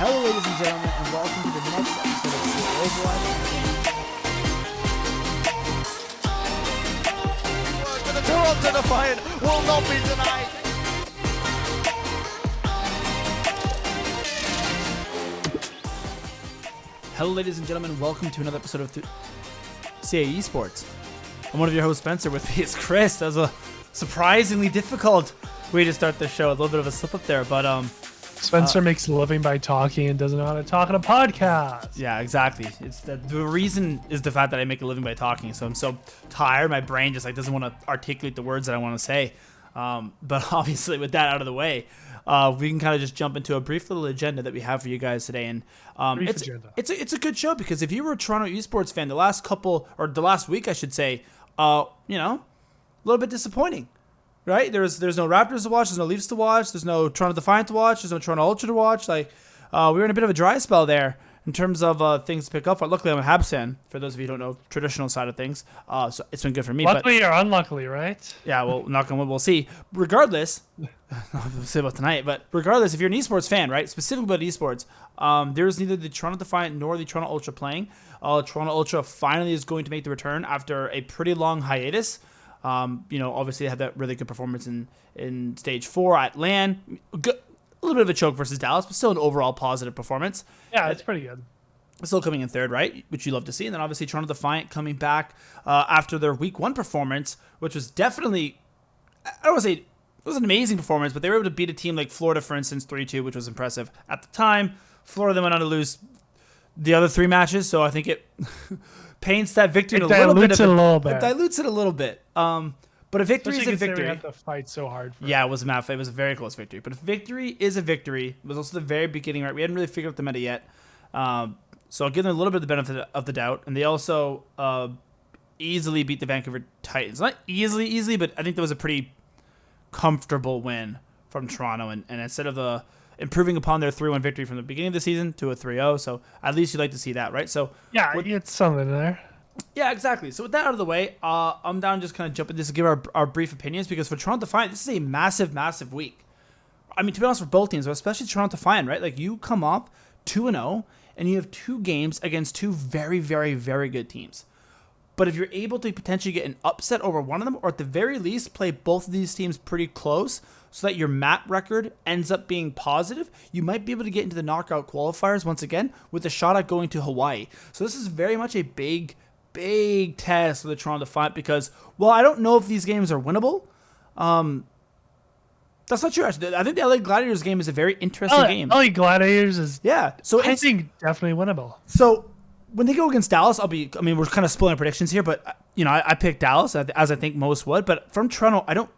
Hello, ladies and gentlemen, and welcome to the next episode of the Overwatch. The Toronto Defiant will not be denied. Hello, ladies and gentlemen, welcome to another episode of CAE Esports. I'm one of your hosts, Spencer. With me is Chris. That was a surprisingly difficult way to start the show. A little bit of a slip up there, but Spencer makes a living by talking and doesn't know how to talk on a podcast. yeah, exactly. It's the reason is the fact that I make a living by talking. So I'm so tired, my brain just doesn't want to articulate the words that I want to say. But obviously, with that out of the way, we can kind of just jump into a brief little agenda that we have for you guys today. And it's a good show because if you were a Toronto Esports fan, the last week, I should say, a little bit disappointing. Right? There's no Raptors to watch. There's no Leafs to watch. There's no Toronto Defiant to watch. There's no Toronto Ultra to watch. We were in a bit of a dry spell there in terms of things to pick up. But luckily, I'm a Habs fan. For those of you who don't know, traditional side of things. So it's been good for me. Luckily or unluckily, right? Yeah, well, knock on wood, we'll see. Regardless, we'll see about tonight. But regardless, if you're an esports fan, right, specifically about esports, there's neither the Toronto Defiant nor the Toronto Ultra playing. Toronto Ultra finally is going to make the return after a pretty long hiatus. Obviously they had that really good performance in stage 4 at LAN. A little bit of a choke versus Dallas, but still an overall positive performance. Yeah, it's pretty good. Still coming in third, right? Which you love to see. And then obviously Toronto Defiant coming back after their week 1 performance, which was definitely, I don't want to say it was an amazing performance, but they were able to beat a team like Florida, for instance, 3-2, which was impressive. At the time, Florida then went on to lose the other 3 matches, so I think it paints that victory a little bit. It dilutes it a little bit. But a victory is a victory. We had to fight so hard for it was a map. It was a very close victory. But a victory is a victory. It was also the very beginning, right? We hadn't really figured out the meta yet. So I'll give them a little bit of the benefit of the doubt. And they also easily beat the Vancouver Titans. Not easily, but I think that was a pretty comfortable win from Toronto. And instead of improving upon their 3-1 victory from the beginning of the season to a 3-0. So at least you'd like to see that, right? So yeah, it's something there. Yeah, exactly. So with that out of the way, I'm down to just kind of jump in this to give our brief opinions because for Toronto Defiant, this is a massive, massive week. I mean, to be honest, for both teams, but especially Toronto Defiant, right? Like, you come off 2-0, and you have 2 games against 2 very, very, very good teams. But if you're able to potentially get an upset over one of them, or at the very least play both of these teams pretty close so that your map record ends up being positive, you might be able to get into the knockout qualifiers once again with a shot at going to Hawaii. So this is very much a big test for the Toronto Defiant because, well, I don't know if these games are winnable. That's not true, actually. I think the LA Gladiators game is a very interesting game. LA Gladiators is, so I think, definitely winnable. So when they go against Dallas, we're kind of spoiling predictions here, but I picked Dallas as I think most would. But from Toronto, I don't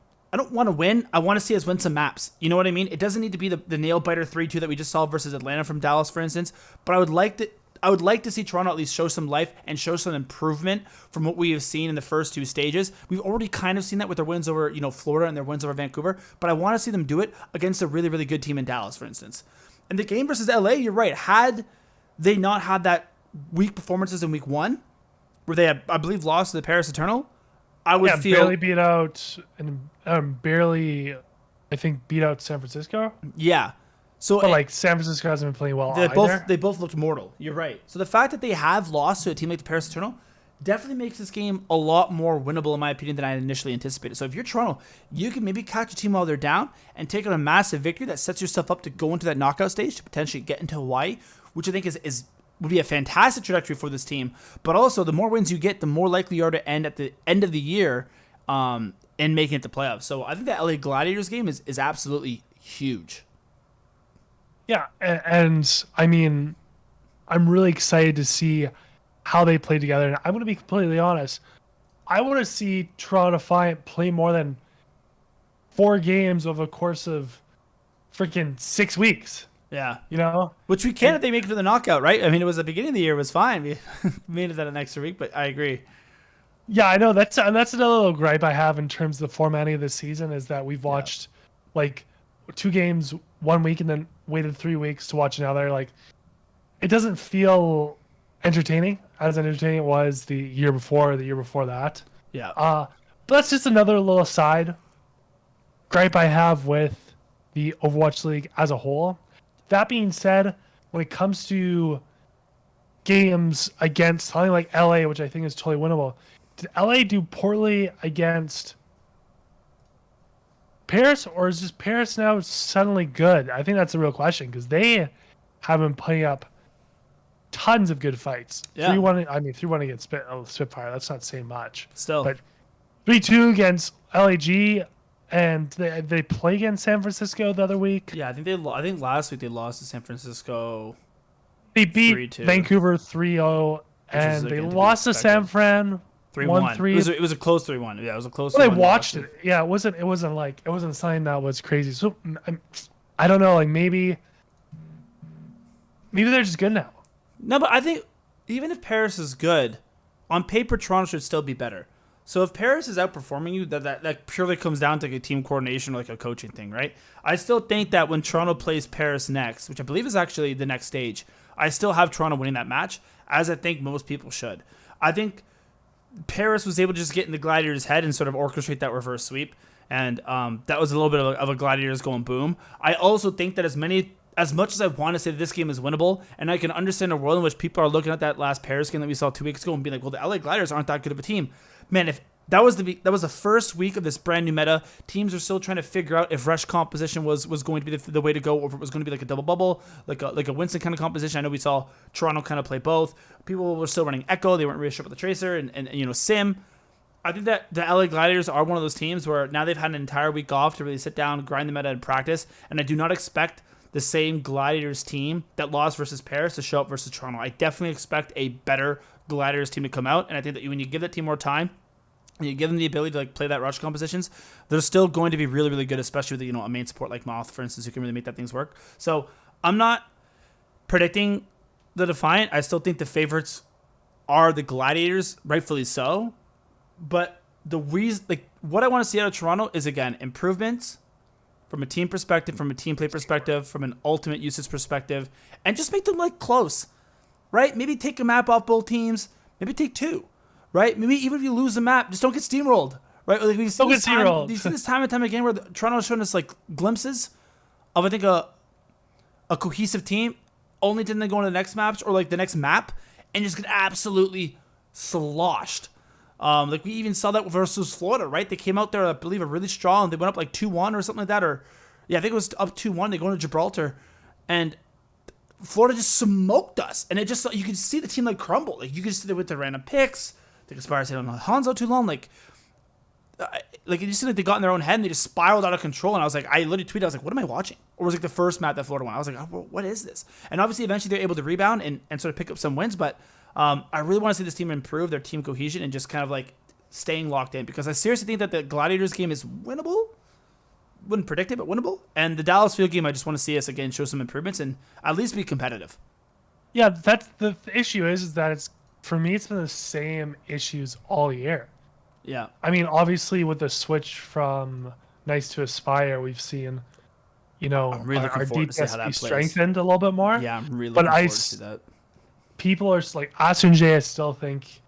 want to win. I want to see us win some maps. You know what I mean? It doesn't need to be the nail biter 3-2 that we just saw versus Atlanta from Dallas, for instance. But I would like to see Toronto at least show some life and show some improvement from what we have seen in the first 2 stages. We've already kind of seen that with their wins over, Florida and their wins over Vancouver, but I want to see them do it against a really, really good team in Dallas, for instance. And the game versus LA, you're right. Had they not had that weak performances in week 1, where they had, I believe, lost to the Paris Eternal, I would feel barely beat out and barely, I think, beat out San Francisco. Yeah. So, but San Francisco hasn't been playing well either. They both looked mortal. You're right. So the fact that they have lost to a team like the Paris Eternal definitely makes this game a lot more winnable, in my opinion, than I initially anticipated. So if you're Toronto, you can maybe catch a team while they're down and take on a massive victory that sets yourself up to go into that knockout stage to potentially get into Hawaii, which I think would be a fantastic trajectory for this team. But also, the more wins you get, the more likely you are to end at the end of the year and making it to playoffs. So I think that LA Gladiators game is absolutely huge. Yeah, and I mean, I'm really excited to see how they play together. And I'm going to be completely honest. I want to see Toronto Defiant play more than 4 games over the course of freaking 6 weeks. Yeah. Which we can if they make it to the knockout, right? I mean, it was the beginning of the year. It was fine. We made it that an extra week, but I agree. Yeah, I know. That's another little gripe I have in terms of the formatting of this season is that we've watched 2 games 1 week and then waited 3 weeks to watch another. It doesn't feel entertaining as entertaining it was the year before or the year before that. Yeah. But that's just another little side gripe I have with the Overwatch League as a whole. That being said, when it comes to games against something like LA, which I think is totally winnable, did LA do poorly against Paris, or is just Paris now suddenly good? I think that's the real question because they have been putting up tons of good fights. Yeah. 3-1. I mean, 3-1 against Spitfire. That's not saying much. Still. But 3-2 against LAG, and they play against San Francisco the other week. Yeah, I think last week they lost to San Francisco. They beat 3-2. Vancouver 3-0, and they again, to be lost to San expected. Fran 3-1. 1-3. It was a close 3-1. Yeah, it was a close. Well, 3-1 I watched last it. Yeah, it wasn't something that was crazy. So I don't know. Like maybe they're just good now. No, but I think even if Paris is good, on paper Toronto should still be better. So if Paris is outperforming you, that purely comes down to like a team coordination or like a coaching thing, right? I still think that when Toronto plays Paris next, which I believe is actually the next stage, I still have Toronto winning that match, as I think most people should. I think Paris was able to just get in the Gladiators' head and sort of orchestrate that reverse sweep, and that was a little bit of a Gladiators going boom. I also think that as much as I want to say that this game is winnable, and I can understand a world in which people are looking at that last Paris game that we saw 2 weeks ago and being like, well, the LA Gladiators aren't that good of a team. Man, if that was the first week of this brand new meta, teams are still trying to figure out if rush composition was going to be the way to go, or if it was going to be like a double bubble, like a Winston kind of composition. I know we saw Toronto kind of play both. People were still running Echo. They weren't really sure about the Tracer and Sim. I think that the LA Gladiators are one of those teams where now they've had an entire week off to really sit down, grind the meta, and practice, and I do not expect the same Gladiators team that lost versus Paris to show up versus Toronto. I definitely expect a better Gladiators team to come out, and I think that when you give that team more time and you give them the ability to like play that rush compositions, they're still going to be really, really good, especially with a main support like Moth, for instance, who can really make that things work. So I'm not predicting the Defiant. I still think the favorites are the Gladiators, rightfully so. But the reason, like, what I want to see out of Toronto is, again, improvements from a team perspective, from a team play perspective, from an ultimate usage perspective, and just make them like close, right? Maybe take a map off both teams. Maybe take two, right? Maybe even if you lose the map, just don't get steamrolled, right? Like we've seen this time and time again where Toronto has shown us like glimpses of, I think, a cohesive team, only to then go into the next match or like the next map and just get absolutely sloshed. Like we even saw that versus Florida, right? They came out there, I believe, really strong. They went up like 2-1 or something like that, or yeah, I think it was up 2-1. They go into Gibraltar, and Florida just smoked us. And it just, you could see the team like crumble. Like you could see they with the random picks. The Aspire stayed on Hanzo too long. Like it just seemed like they got in their own head and they just spiraled out of control. And I was like, I literally tweeted, I was like, what am I watching? Or it was like the first map that Florida won. I was like, oh, what is this? And obviously, eventually, they're able to rebound and sort of pick up some wins, but. I really want to see this team improve their team cohesion and just kind of like staying locked in, because I seriously think that the Gladiators game is winnable. Wouldn't predict it, but winnable. And the Dallas Field game, I just want to see us again show some improvements and at least be competitive. Yeah, that's the issue is that it's, for me, it's been the same issues all year. Yeah. I mean, obviously with the switch from Nice to Aspire, we've seen, I'm really our looking forward to see how that DPS be plays. strengthened a little bit more. Yeah, I'm really looking forward to see that. People are like, Asunjay, I still think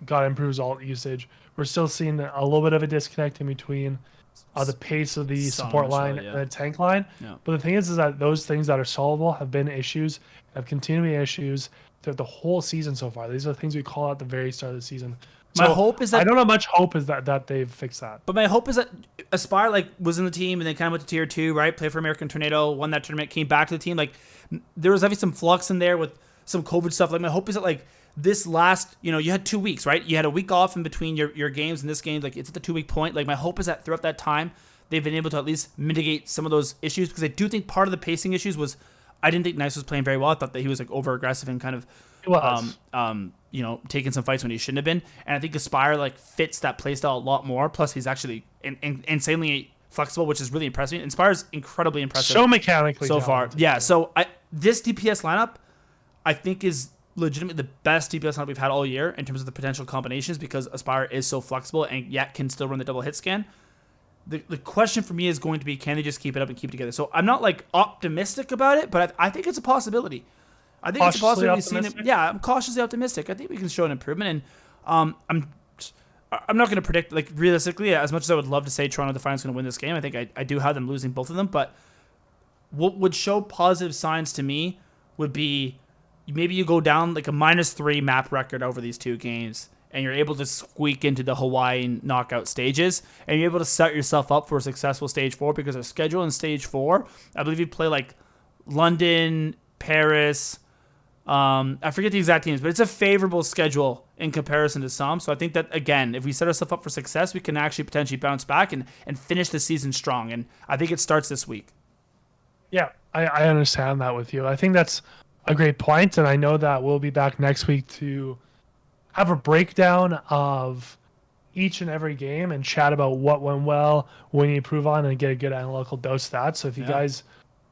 got improved alt usage. We're still seeing a little bit of a disconnect in between the pace of the support line and the tank line. Yeah. But the thing is that those things that are solvable have been issues, have continued to be issues throughout the whole season so far. These are the things we call at the very start of the season. My hope is that I don't have much hope is that they've fixed that. But my hope is that Aspire was in the team and then kind of went to tier 2, right? Played for American Tornado, won that tournament, came back to the team. Like there was obviously some flux in there with some COVID stuff. Like my hope is that this last, you had 2 weeks, right? You had a week off in between your games, and this game, it's at the 2 week point. Like my hope is that throughout that time, they've been able to at least mitigate some of those issues, because I do think part of the pacing issues was I didn't think Nice was playing very well. I thought that he was over aggressive and kind of taking some fights when he shouldn't have been. And I think Aspire fits that playstyle a lot more. Plus he's actually insanely flexible, which is really impressive. Aspire's incredibly impressive. So mechanically so far. Yeah. So this DPS lineup I think is legitimately the best DPS lineup we've had all year in terms of the potential combinations, because Aspire is so flexible and yet can still run the double hit scan. The question for me is going to be, can they just keep it up and keep it together? So I'm not optimistic about it, but I think it's a possibility. I think it's a possibility. Yeah, I'm cautiously optimistic. I think we can show an improvement, and I'm not going to predict realistically. As much as I would love to say Toronto Defiant's going to win this game, I think I do have them losing both of them. But what would show positive signs to me would be maybe you go down like a -3 map record over these 2 games, and you're able to squeak into the Hawaiian knockout stages, and you're able to set yourself up for a successful stage 4, because our schedule in stage 4, I believe you play like London, Paris. I forget the exact teams, but it's a favorable schedule in comparison to some. So I think that, again, if we set ourselves up for success, we can actually potentially bounce back and finish the season strong. And I think it starts this week. Yeah, I understand that with you. I think that's a great point, and I know that we'll be back next week to have a breakdown of each and every game and chat about what went well, what we need to improve on, and get a good analytical dose of that. So if you guys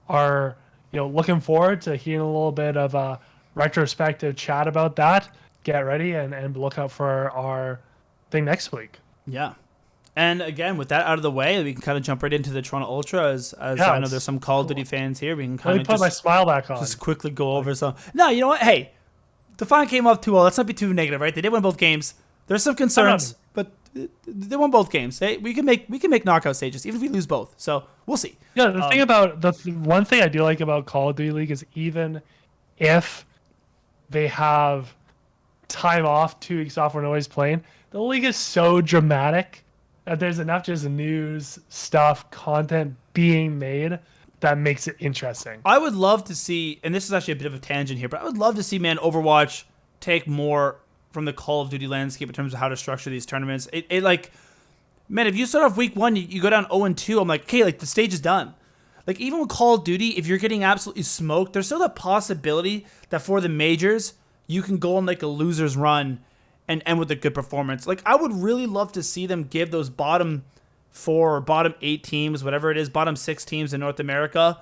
are looking forward to hearing a little bit of a retrospective chat about that, get ready and look out for our thing next week. Yeah. And again, with that out of the way, we can kind of jump right into the Toronto Ultra. As I know there's some Call of Duty fans here. We can kind of put my smile back on. Just quickly go over some. No, you know what? Hey, Defiant came off 2-0. Let's not be too negative, right? They did win both games. There's some concerns, but they won both games. Hey, we can make knockout stages even if we lose both. So we'll see. Yeah, the thing about one thing I do like about Call of Duty League is even if they have time off, 2 weeks off when nobody's playing, the league is so dramatic that there's enough just news, stuff, content being made that makes it interesting. I would love to see, and this is actually a bit of a tangent here, but I would love to see, man, Overwatch take more from the Call of Duty landscape in terms of how to structure these tournaments. It like, man, if you start off week 1, you go down 0-2, I'm like, okay, like the stage is done. Like even with Call of Duty, if you're getting absolutely smoked, there's still the possibility that for the majors, you can go on like a loser's run and end with a good performance. Like I would really love to see them give those bottom 4 or bottom 8 teams, whatever it is, bottom 6 teams in North America,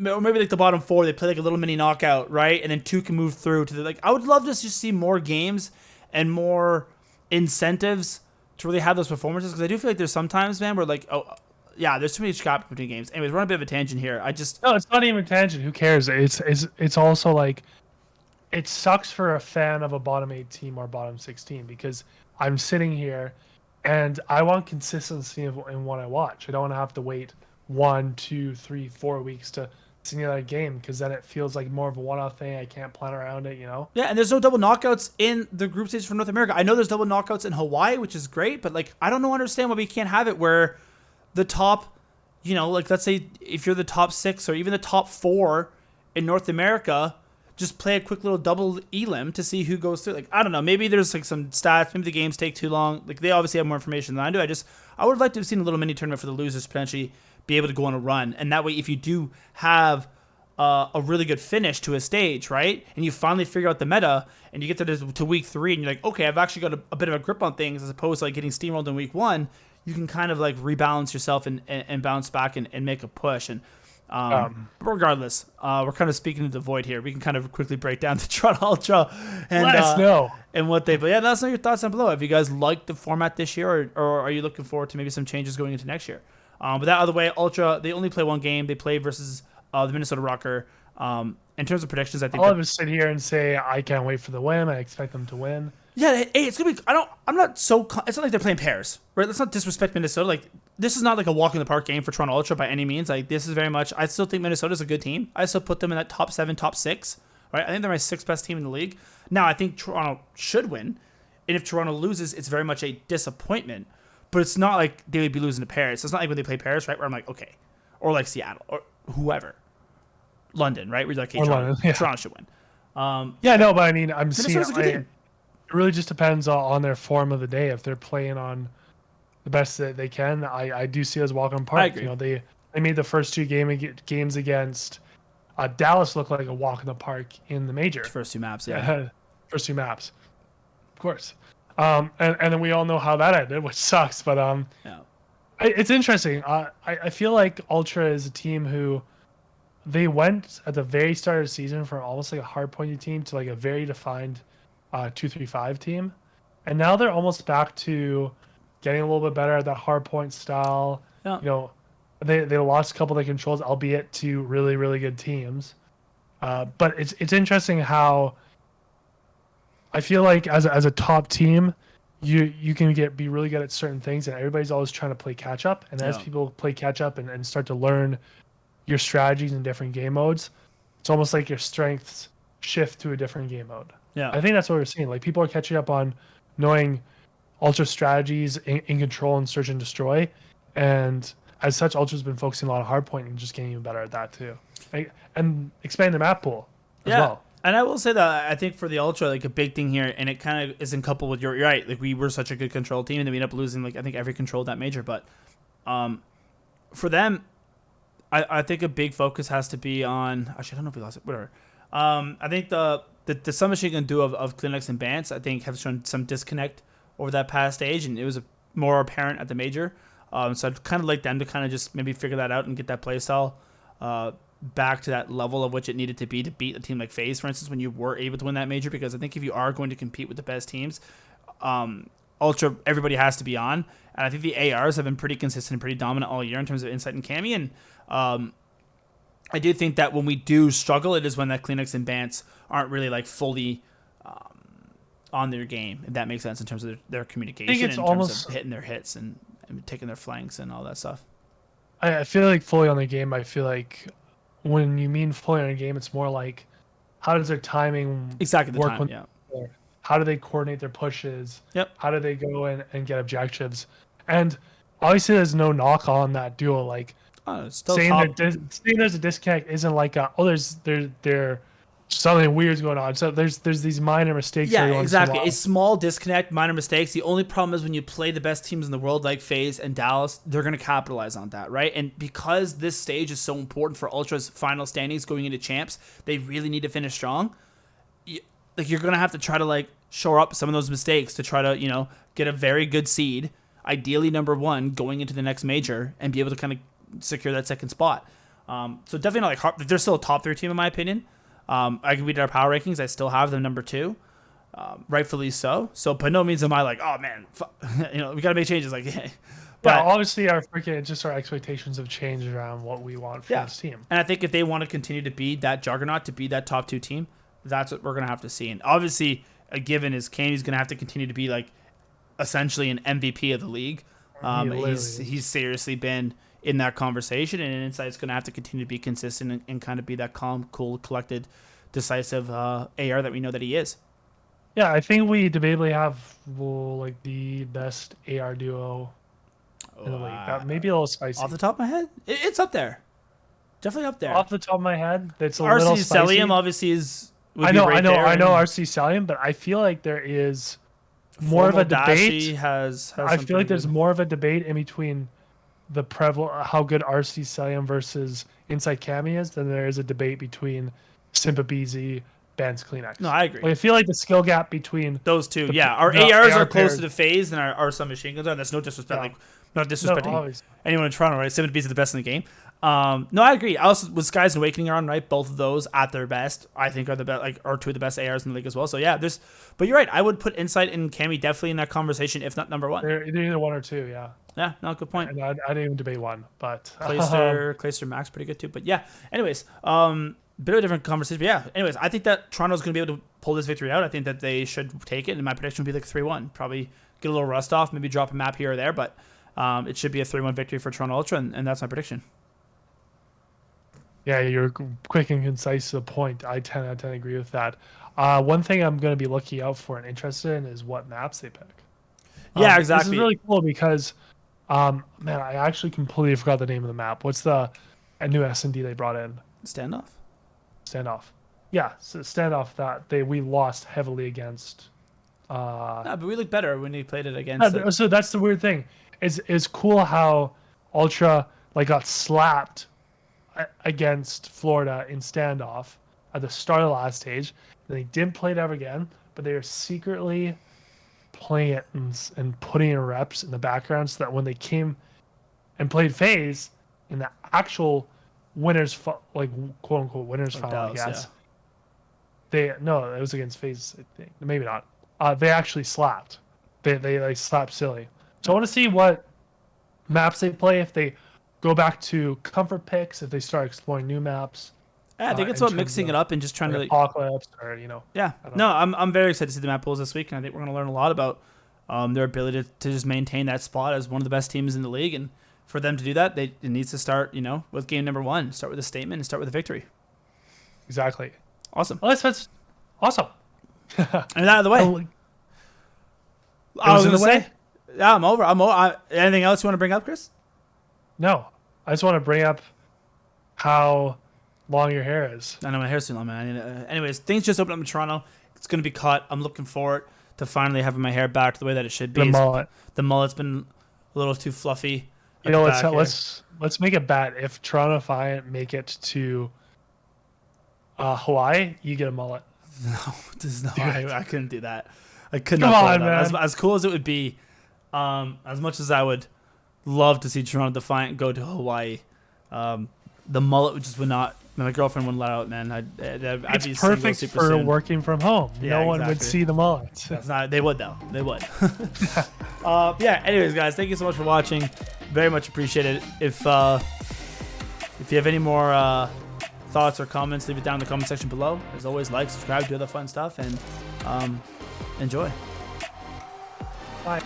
or maybe like the bottom 4, they play like a little mini knockout, right? And then 2 can move through to the, like, I would love to just see more games and more incentives to really have those performances, because I do feel like there's sometimes, man, where like, oh yeah, there's too many scraps between games. Anyways, we're on a bit of a tangent here. No, it's not even a tangent. Who cares? It's also like, it sucks for a fan of a bottom 8 team or bottom 6 team, because I'm sitting here and I want consistency in what I watch. I don't want to have to wait 1, 2, 3, 4 weeks to see another game, because then it feels like more of a one-off thing. I can't plan around it, Yeah, and there's no double knockouts in the group stage for North America. I know there's double knockouts in Hawaii, which is great, but like I don't understand why we can't have it where the top, like let's say if you're the top 6 or even the top 4 in North America, just play a quick little double elim to see who goes through. Like, I don't know, maybe there's like some stats, maybe the games take too long. Like they obviously have more information than I do. I would have liked to have seen a little mini tournament for the losers potentially be able to go on a run. And that way, if you do have a really good finish to a stage, right, and you finally figure out the meta and you get to week 3 and you're like, okay, I've actually got a bit of a grip on things, as opposed to like getting steamrolled in week 1, you can kind of like rebalance yourself and bounce back and make a push. And regardless, we're kind of speaking to the void here. We can kind of quickly break down the Toronto Ultra and let us know and what they. But yeah, let us know your thoughts down below. Have you guys liked the format this year, or are you looking forward to maybe some changes going into next year? But that other way, Ultra, they only play one game. They play versus the Minnesota Rocker. In terms of predictions, I think I'll just sit here and say I can't wait for the win. I expect them to win. Yeah, hey, it's gonna be. I'm not so. It's not like they're playing pairs, right? Let's not disrespect Minnesota. Like this is not like a walk in the park game for Toronto Ultra by any means. Like this is very much. I still think Minnesota's a good team. I still put them in that top 7, top 6. Right? I think they're my 6th best team in the league. Now I think Toronto should win, and if Toronto loses, it's very much a disappointment. But it's not like they would be losing to Paris. It's not like when they play Paris, right? Where I'm like, okay, or like Seattle or whoever, London, right? Where you're like, hey, Toronto should win. Yeah, no, but I mean, I'm Minnesota's seeing. a good team. It really just depends on their form of the day. If they're playing on the best that they can, I do see us walking park. I agree. They made the first 2 games against Dallas look like a walk in the park in the major. First 2 maps, yeah. First 2 maps, of course. And then we all know how that ended, which sucks. But yeah. It's interesting. I feel like Ultra is a team who they went at the very start of the season from almost like a hard-pointed team to like a very defined 2-3-5 team, and now they're almost back to getting a little bit better at that hard point style. Yeah. They lost a couple of the controls, albeit to really, really good teams. But it's interesting how I feel like as a top team, you can be really good at certain things, and everybody's always trying to play catch up. And as people play catch up and start to learn your strategies in different game modes, it's almost like your strengths shift to a different game mode. Yeah. I think that's what we're seeing. Like people are catching up on knowing Ultra strategies in control and search and destroy, and as such, Ultra's been focusing a lot on hardpoint and just getting even better at that too, and expanding the map pool as well. And I will say that I think for the Ultra, like a big thing here, and it kind of is in couple with you're right. Like we were such a good control team, and then we ended up losing like I think every control of that major. But for them, I think a big focus has to be on. Actually, I don't know if we lost it. Whatever. I think the submachine gun duo of Kleenex and Bance, I think, have shown some disconnect over that past stage, and it was more apparent at the major. So I'd kind of like them to kind of just maybe figure that out and get that playstyle back to that level of which it needed to be to beat a team like FaZe, for instance, when you were able to win that major. Because I think if you are going to compete with the best teams, Ultra, everybody has to be on. And I think the ARs have been pretty consistent and pretty dominant all year in terms of Insight and Cammy. And I do think that when we do struggle, it is when that Kleenex and Bance aren't really like fully on their game, if that makes sense, in terms of their communication, I think it's in almost terms of hitting their hits and taking their flanks and all that stuff. I feel like fully on the game. I feel like when you mean fully on a game, it's more like how does their timing Exactly the work? time, yeah. How do they coordinate their pushes? Yep. How do they go in and get objectives? And obviously, there's no knock on that duo. Like It's still saying, top. saying there's a disconnect isn't like there's something weird's going on. So there's these minor mistakes. Yeah, every once in a exactly. while. A small disconnect, minor mistakes. The only problem is when you play the best teams in the world like FaZe and Dallas, they're going to capitalize on that, right? And because this stage is so important for Ultra's final standings going into champs, they really need to finish strong. You're going to have to try to like shore up some of those mistakes to try to, get a very good seed, ideally number 1 going into the next major and be able to kind of secure that second spot. So definitely not like hard. They're still a top 3 team in my opinion. We did our power rankings. I still have them number 2, rightfully so. So by no means am I like, oh man, we got to make changes. Like, but obviously our expectations have changed around what we want from this team. And I think if they want to continue to be that juggernaut, to be that top 2 team, that's what we're gonna have to see. And obviously, a given is Kaney's gonna have to continue to be like essentially an MVP of the league. He's seriously been in that conversation, and Insight's going to have to continue to be consistent and kind of be that calm, cool, collected, decisive AR that we know that he is. Yeah, I think we debatably have like the best AR duo in the league. That may be a little spicy. Off the top of my head, it's up there. Definitely up there. Off the top of my head, that's a little spicy. RC Celium obviously is. I know RC Celium, but I feel like there is more of a debate. I feel like there's more of a debate in between the how good RC Celium versus Inside Cammy is than there is a debate between Simpa BZ, Ben's Kleenex. No, I agree. Like, I feel like the skill gap between those two, our ARs are closer to FaZe than our submachine guns are. That's no disrespect, not disrespecting anyone in Toronto, right? Simpa BZ is the best in the game. No, I agree. Also, with Skies and Awakening are on, right? Both of those at their best, I think, are the best, are 2 of the best ARs in the league as well. So yeah, but you're right. I would put Insight and Cammy definitely in that conversation, if not number 1. They're either 1 or 2, yeah. Yeah, no, good point. And I didn't even debate 1, but Clayster Max pretty good too. But yeah, anyways, bit of a different conversation. But yeah, anyways, I think that Toronto's going to be able to pull this victory out. I think that they should take it, and my prediction would be like 3-1. Probably get a little rust off, maybe drop a map here or there, but it should be a 3-1 victory for Toronto Ultra, and that's my prediction. Yeah, you're quick and concise to the point. I tend to agree with that. One thing I'm going to be looking out for and interested in is what maps they pick. Yeah, exactly. This is really cool because, man, I actually completely forgot the name of the map. What's a new S&D they brought in? Standoff. Yeah, so Standoff that we lost heavily against. No, but we looked better when we played it against. So that's the weird thing. It's cool how Ultra got slapped against Florida in Standoff at the start of the last stage. And they didn't play it ever again, but they were secretly playing it and putting in reps in the background so that when they came and played FaZe in the actual winners, quote unquote winners final, Dallas, I guess. It was against FaZe, I think. Maybe not. They actually slapped. They slapped silly. So I want to see what maps they play, if they go back to comfort picks, if they start exploring new maps. Yeah, I think it's about mixing it up and just trying to apocalypse or Yeah, no, I'm very excited to see the map pools this week, and I think we're going to learn a lot about their ability to just maintain that spot as one of the best teams in the league. And for them to do that, it needs to start, with game number 1, start with a statement and start with a victory. Exactly. Awesome. Well, that's awesome. And out of the way. Oh, I was in going to the way? say, yeah, I'm over. Anything else you want to bring up, Chris? No, I just want to bring up how long your hair is. I know my hair's too long, man. Anyways, things just opened up in Toronto. It's going to be cut. I'm looking forward to finally having my hair back to the way that it should be. The mullet. The mullet's been a little too fluffy. You know, let's make a bet. If Toronto Defiant make it to Hawaii, you get a mullet. No, I couldn't do that. I could Come not. on, pull it off. man. As cool as it would be, as much as I would love to see Toronto Defiant go to Hawaii, the mullet would not. My girlfriend wouldn't let out, man. I'd It's be single perfect super for soon. working from home. Yeah, No one would exactly. see the mullet. That's not. They would though. They would. Yeah. Anyways, guys, thank you so much for watching. Very much appreciated. If you have any more thoughts or comments, leave it down in the comment section below. As always, like, subscribe, do other fun stuff, and enjoy. Bye.